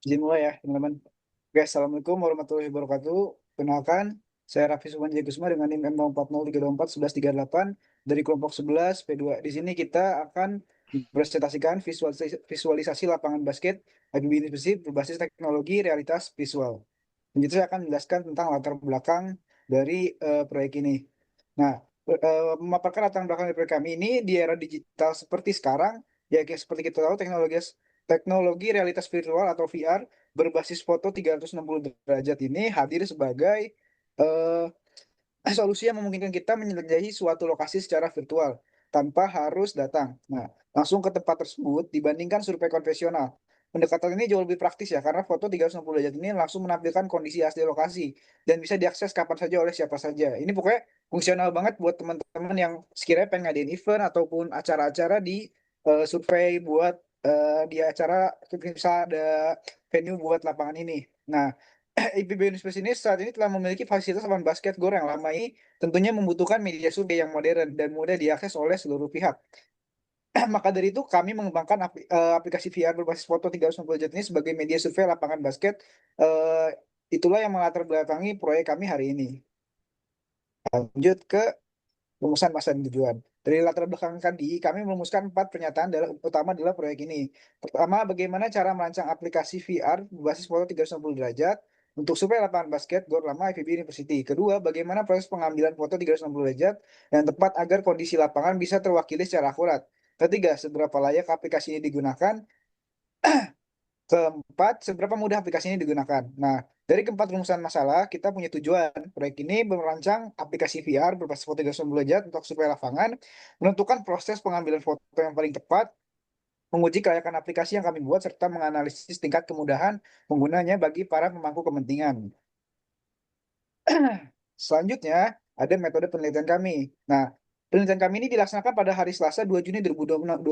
Izin mulai ya, teman-teman. Oke, Assalamualaikum warahmatullahi wabarakatuh. Kenalkan, saya Raffi Sukman Jayakusuma dengan NIM M040341138 dari kelompok 11 P2. Di sini kita akan mempresentasikan visualisasi lapangan basket IPB University berbasis teknologi realitas visual. Selanjutnya saya akan menjelaskan tentang latar belakang dari proyek ini. Nah, memaparkan latar belakang dari proyek kami ini di era digital seperti sekarang, ya kayak seperti kita tahu teknologi teknologi realitas virtual atau VR berbasis foto 360 derajat ini hadir sebagai eh, solusi yang memungkinkan kita menjelajahi suatu lokasi secara virtual tanpa harus datang. Nah, langsung ke tempat tersebut dibandingkan survei konvensional. Pendekatan ini jauh lebih praktis ya, karena foto 360 derajat ini langsung menampilkan kondisi asli lokasi dan bisa diakses kapan saja oleh siapa saja. Ini pokoknya fungsional banget buat teman-teman yang sekiranya pengen ngadain event ataupun acara-acara di survei buat di acara bisa ada venue buat lapangan ini. Nah, IPB Universitas ini saat ini telah memiliki fasilitas lapangan basket gor yang lama ini tentunya membutuhkan media survei yang modern dan mudah diakses oleh seluruh pihak. Maka dari itu kami mengembangkan aplikasi VR berbasis foto 360 derajat ini sebagai media survei lapangan basket. Eh, itulah yang melatar belakangi proyek kami hari ini. Lanjut ke rumusan masa dan tujuan. Dari latar belakang tadi, kami merumuskan 4 pernyataan utama adalah proyek ini. Pertama, bagaimana cara merancang aplikasi VR berbasis foto 360 derajat untuk supaya lapangan basket GOR Lama IPB University. Kedua, bagaimana proses pengambilan foto 360 derajat yang tepat agar kondisi lapangan bisa terwakili secara akurat. Ketiga, seberapa layak aplikasi ini digunakan. Keempat, seberapa mudah aplikasi ini digunakan. Nah, dari keempat rumusan masalah, kita punya tujuan. Proyek ini merancang aplikasi VR berbasis foto 360 derajat untuk supaya lapangan, menentukan proses pengambilan foto yang paling tepat, menguji kelayakan aplikasi yang kami buat, serta menganalisis tingkat kemudahan penggunanya bagi para pemangku kepentingan. Selanjutnya, ada metode penelitian kami. Nah, penelitian kami ini dilaksanakan pada hari Selasa 2 Juni 2026,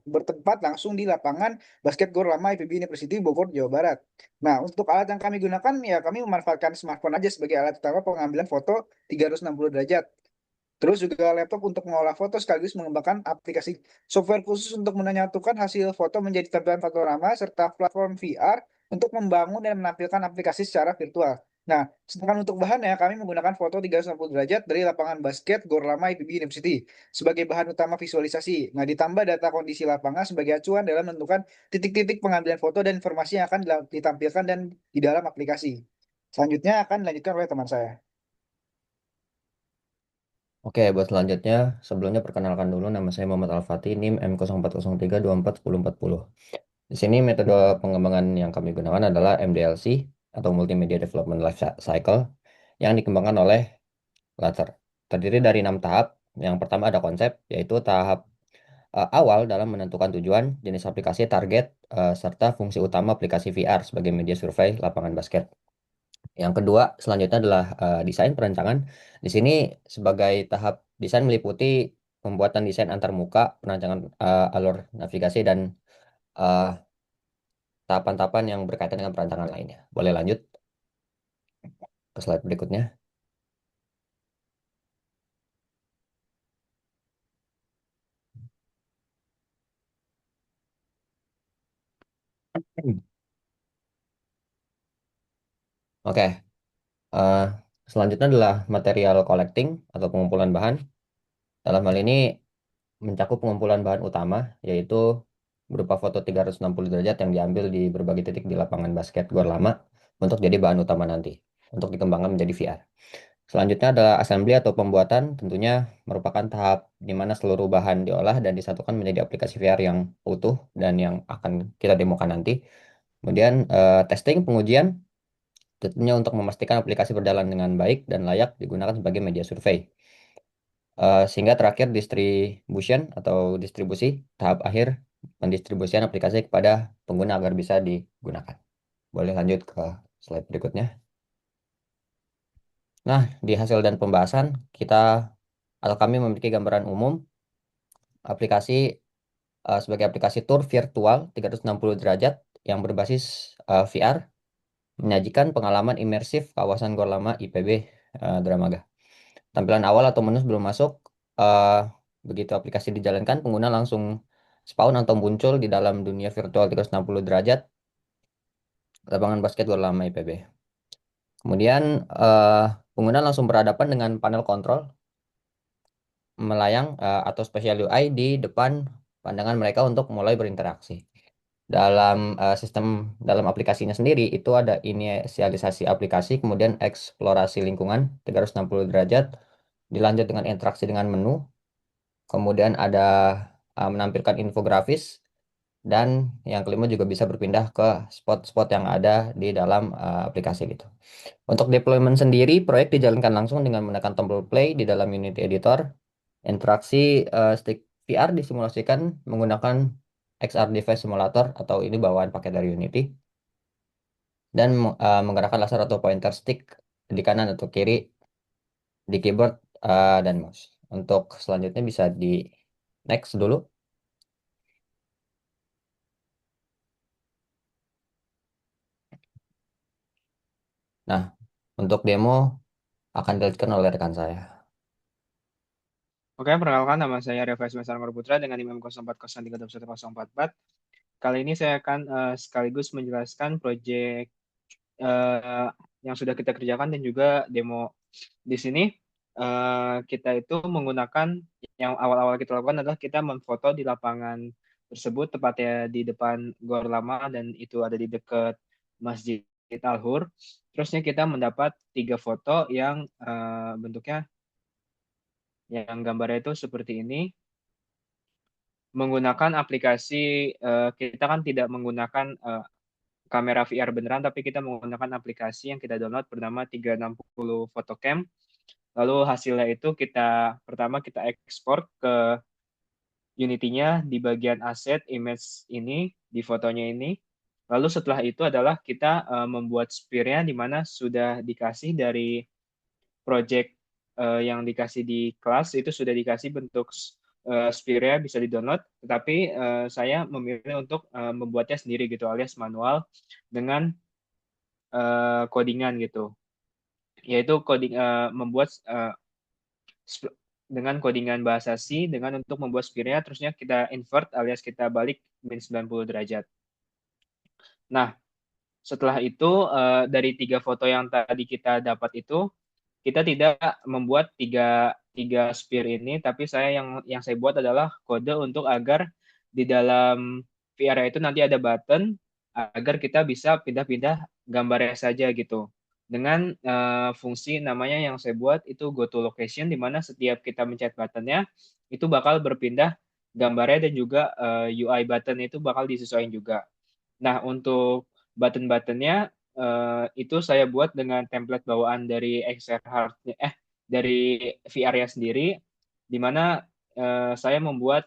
bertempat langsung di lapangan basket GOR Lama IPB University Bogor, Jawa Barat. Nah, untuk alat yang kami gunakan, ya kami memanfaatkan smartphone aja sebagai alat utama pengambilan foto 360 derajat. Terus juga laptop untuk mengolah foto sekaligus mengembangkan aplikasi software khusus untuk menyatukan hasil foto menjadi tampilan panorama serta platform VR untuk membangun dan menampilkan aplikasi secara virtual. Nah, sedangkan untuk bahannya kami menggunakan foto 360 derajat dari lapangan basket Gor Lama IPB University sebagai bahan utama visualisasi. Nah, ditambah data kondisi lapangan sebagai acuan dalam menentukan titik-titik pengambilan foto dan informasi yang akan ditampilkan dan di dalam aplikasi. Selanjutnya akan dilanjutkan oleh teman saya. Oke, buat selanjutnya, sebelumnya perkenalkan dulu nama saya Muhammad Al-Fatih, NIM M0403241040. Di sini metode pengembangan yang kami gunakan adalah MDLC atau Multimedia Development Life Cycle yang dikembangkan oleh Latter. Terdiri dari 6 tahap. Yang pertama ada konsep, yaitu tahap awal dalam menentukan tujuan, jenis aplikasi, target, serta fungsi utama aplikasi VR sebagai media survei lapangan basket. Yang kedua, selanjutnya adalah desain perancangan. Di sini sebagai tahap desain meliputi pembuatan desain antar muka, perancangan alur navigasi, dan eh, tahapan-tahapan yang berkaitan dengan perancangan lainnya. Boleh lanjut ke slide berikutnya. Hmm. Oke, eh, selanjutnya adalah material collecting atau pengumpulan bahan. Dalam hal ini mencakup pengumpulan bahan utama, yaitu berupa foto 360 derajat yang diambil di berbagai titik di lapangan basket gor lama untuk jadi bahan utama nanti, untuk dikembangkan menjadi VR. Selanjutnya adalah assembly atau pembuatan, tentunya merupakan tahap di mana seluruh bahan diolah dan disatukan menjadi aplikasi VR yang utuh dan yang akan kita demokan nanti. Kemudian testing, pengujian, tentunya untuk memastikan aplikasi berjalan dengan baik dan layak digunakan sebagai media survei. Sehingga terakhir distribution atau distribusi, tahap akhir pendistribusian aplikasi kepada pengguna agar bisa digunakan. Boleh lanjut ke slide berikutnya. Nah, di hasil dan pembahasan kita atau kami memiliki gambaran umum aplikasi sebagai aplikasi tour virtual 360 derajat yang berbasis VR menyajikan pengalaman imersif kawasan Gor Lama IPB Dramaga. Tampilan awal atau menu sebelum masuk, eh, begitu aplikasi dijalankan, pengguna langsung spawn atau muncul di dalam dunia virtual 360 derajat lapangan basket gor lama IPB. Kemudian eh, pengguna langsung berhadapan dengan panel kontrol melayang atau spesial UI di depan pandangan mereka untuk mulai berinteraksi. Dalam aplikasinya sendiri itu ada inisialisasi aplikasi, kemudian eksplorasi lingkungan 360 derajat, dilanjut dengan interaksi dengan menu, kemudian ada menampilkan infografis, dan yang kelima juga bisa berpindah ke spot-spot yang ada di dalam aplikasi gitu. Untuk deployment sendiri, proyek dijalankan langsung dengan menekan tombol play di dalam Unity Editor. Interaksi stick VR disimulasikan menggunakan XR Device Simulator atau ini bawaan paket dari Unity, dan menggerakkan laser atau pointer stick di kanan atau kiri di keyboard dan mouse. Untuk selanjutnya bisa di next dulu. Nah, untuk demo akan dilanjutkan oleh rekan saya. Oke, perkenalkan nama saya Reva Semester Putra dengan NIM 04032144. Kali ini saya akan sekaligus menjelaskan proyek eh, yang sudah kita kerjakan dan juga demo. Di sini kita itu menggunakan yang awal-awal kita lakukan adalah kita memfoto di lapangan tersebut, tepatnya di depan Gor Lama dan itu ada di dekat Masjid Al-Hur. Terusnya kita mendapat 3 foto yang bentuknya yang gambarnya itu seperti ini. Menggunakan aplikasi, kita kan tidak menggunakan kamera VR beneran, tapi kita menggunakan aplikasi yang kita download bernama 360 Photocam. Lalu hasilnya itu pertama kita ekspor ke Unity-nya di bagian aset image ini, di fotonya ini. Lalu setelah itu adalah kita membuat sphere-nya di mana sudah dikasih dari project yang dikasih di kelas itu sudah dikasih bentuk sphere bisa di-download, tetapi saya memilih untuk membuatnya sendiri gitu alias manual dengan codingan gitu. Yaitu coding membuat dengan codingan bahasa C dengan untuk membuat sphere-nya terusnya kita invert alias kita balik min 90 derajat. Nah, setelah itu dari 3 foto yang tadi kita dapat itu kita tidak membuat tiga sphere ini, tapi yang saya buat adalah kode untuk agar di dalam VR itu nanti ada button agar kita bisa pindah-pindah gambarnya saja gitu. Dengan fungsi namanya yang saya buat itu go to location, di mana setiap kita mencet buttonnya itu bakal berpindah gambarnya dan juga UI button itu bakal disesuaikan juga. Nah, untuk button-buttonnya itu saya buat dengan template bawaan dari XR dari VR-nya sendiri, di mana saya membuat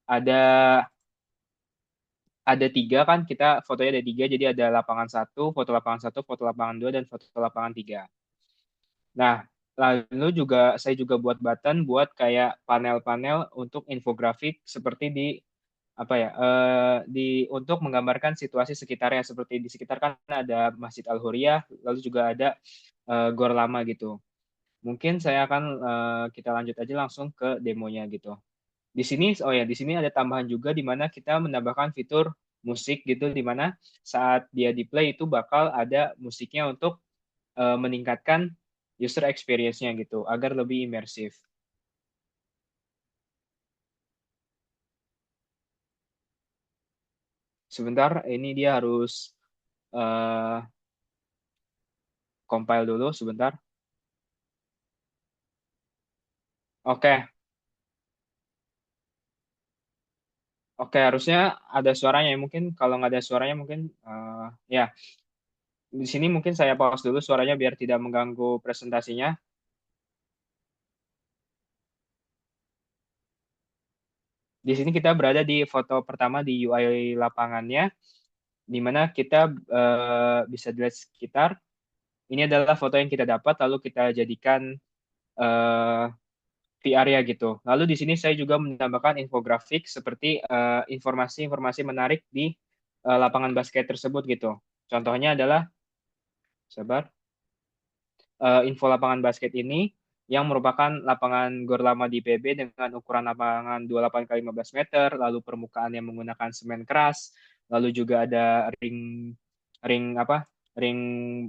ada ada 3 kan kita fotonya ada 3 jadi ada lapangan satu, foto lapangan 2 dan foto lapangan 3. Nah, lalu juga saya juga buat button buat kayak panel-panel untuk infografik seperti di apa ya untuk menggambarkan situasi sekitarnya seperti di sekitar kan ada Masjid Al Huriyah lalu juga ada Gor Lama gitu. Mungkin saya akan kita lanjut aja langsung ke demonya gitu. Di sini di sini ada tambahan juga di mana kita menambahkan fitur musik gitu di mana saat dia di play itu bakal ada musiknya untuk meningkatkan user experience-nya gitu agar lebih imersif. Sebentar, ini dia harus uh, compile dulu sebentar. Oke, oke, harusnya ada suaranya. Mungkin kalau nggak ada suaranya, mungkin ya di sini mungkin saya pause dulu suaranya biar tidak mengganggu presentasinya. Di sini kita berada di foto pertama di UI lapangannya, di mana kita bisa dilihat sekitar. Ini adalah foto yang kita dapat, lalu kita jadikan VR-nya gitu. Lalu di sini saya juga menambahkan infografik seperti informasi-informasi menarik di lapangan basket tersebut gitu. Contohnya adalah, sabar, info lapangan basket ini yang merupakan lapangan gor lama di PB dengan ukuran lapangan 28 kali 15 meter, lalu permukaan yang menggunakan semen keras, lalu juga ada ring ring apa? Ring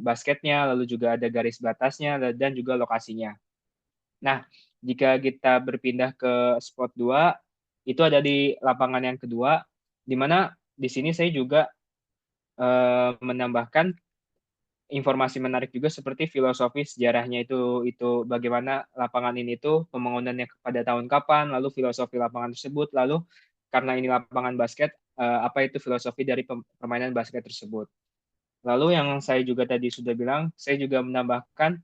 basketnya, lalu juga ada garis batasnya dan juga lokasinya. Nah, jika kita berpindah ke spot 2, itu ada di lapangan yang kedua, di mana di sini saya juga menambahkan informasi menarik juga seperti filosofi sejarahnya itu bagaimana lapangan ini tuh pembangunannya pada tahun kapan, lalu filosofi lapangan tersebut, lalu karena ini lapangan basket, apa itu filosofi dari permainan basket tersebut. Lalu yang saya juga tadi sudah bilang, saya juga menambahkan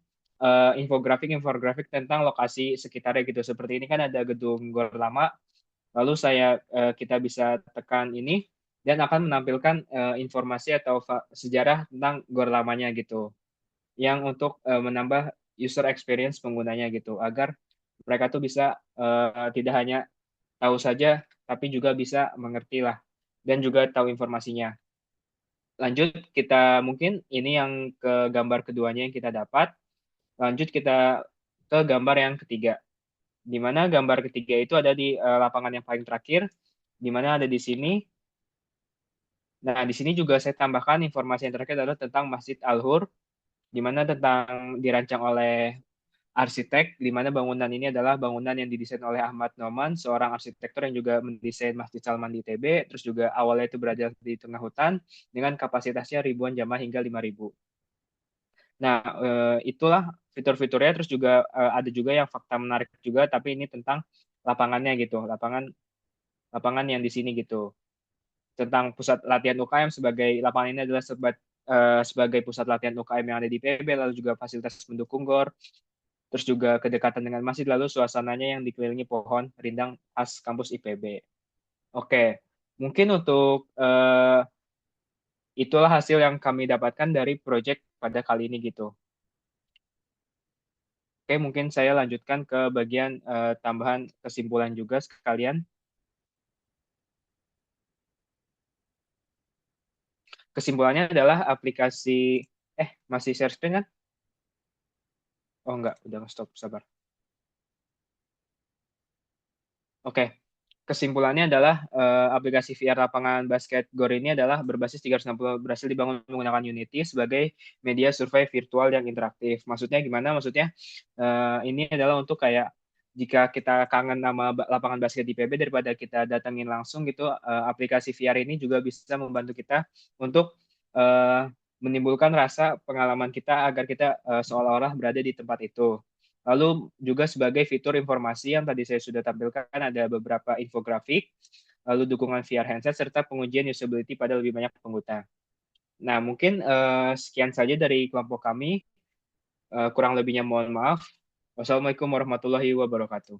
infografik tentang lokasi sekitarnya gitu. Seperti ini kan ada gedung Gor Lama, lalu kita bisa tekan ini dan akan menampilkan informasi atau sejarah tentang Gor Lamanya gitu, yang untuk menambah user experience penggunanya gitu, agar mereka tuh bisa tidak hanya tahu saja, tapi juga bisa mengerti lah dan juga tahu informasinya. Lanjut, kita mungkin ini yang ke gambar keduanya yang kita dapat. Lanjut kita ke gambar yang ketiga, di mana gambar ketiga itu ada di lapangan yang paling terakhir, di mana ada di sini. Nah, di sini juga saya tambahkan informasi yang terakhir adalah tentang Masjid Al-Hur, di mana dirancang oleh arsitek, di mana bangunan ini adalah bangunan yang didesain oleh Ahmad Noman, seorang arsitektur yang juga mendesain Masjid Salman di TB, terus juga awalnya itu berada di tengah hutan, dengan kapasitasnya ribuan jamaah hingga 5.000. Nah, itulah fitur-fiturnya, terus juga ada juga yang fakta menarik juga, tapi ini tentang lapangannya gitu, lapangan yang di sini gitu. Tentang pusat latihan UKM, sebagai lapangan ini adalah sebagai pusat latihan UKM yang ada di PB, lalu juga fasilitas pendukung GOR, terus juga kedekatan dengan masjid, lalu suasananya yang dikelilingi pohon rindang khas kampus IPB. Oke, mungkin untuk itulah hasil yang kami dapatkan dari proyek pada kali ini gitu. Oke, mungkin saya lanjutkan ke bagian tambahan kesimpulan juga sekalian. Kesimpulannya adalah aplikasi, masih share screen kan? Oh enggak, udah stop, sabar. Oke, kesimpulannya adalah aplikasi VR lapangan basket GOR ini adalah berbasis 360, berhasil dibangun menggunakan Unity sebagai media survei virtual yang interaktif. Maksudnya gimana? Maksudnya ini adalah untuk kayak jika kita kangen sama lapangan basket di PB, daripada kita datangin langsung gitu, aplikasi VR ini juga bisa membantu kita untuk menimbulkan rasa pengalaman kita agar kita seolah-olah berada di tempat itu. Lalu juga sebagai fitur informasi yang tadi saya sudah tampilkan, ada beberapa infografik, lalu dukungan VR headset, serta pengujian usability pada lebih banyak pengguna. Nah, mungkin sekian saja dari kelompok kami. Kurang lebihnya mohon maaf. Wassalamualaikum warahmatullahi wabarakatuh.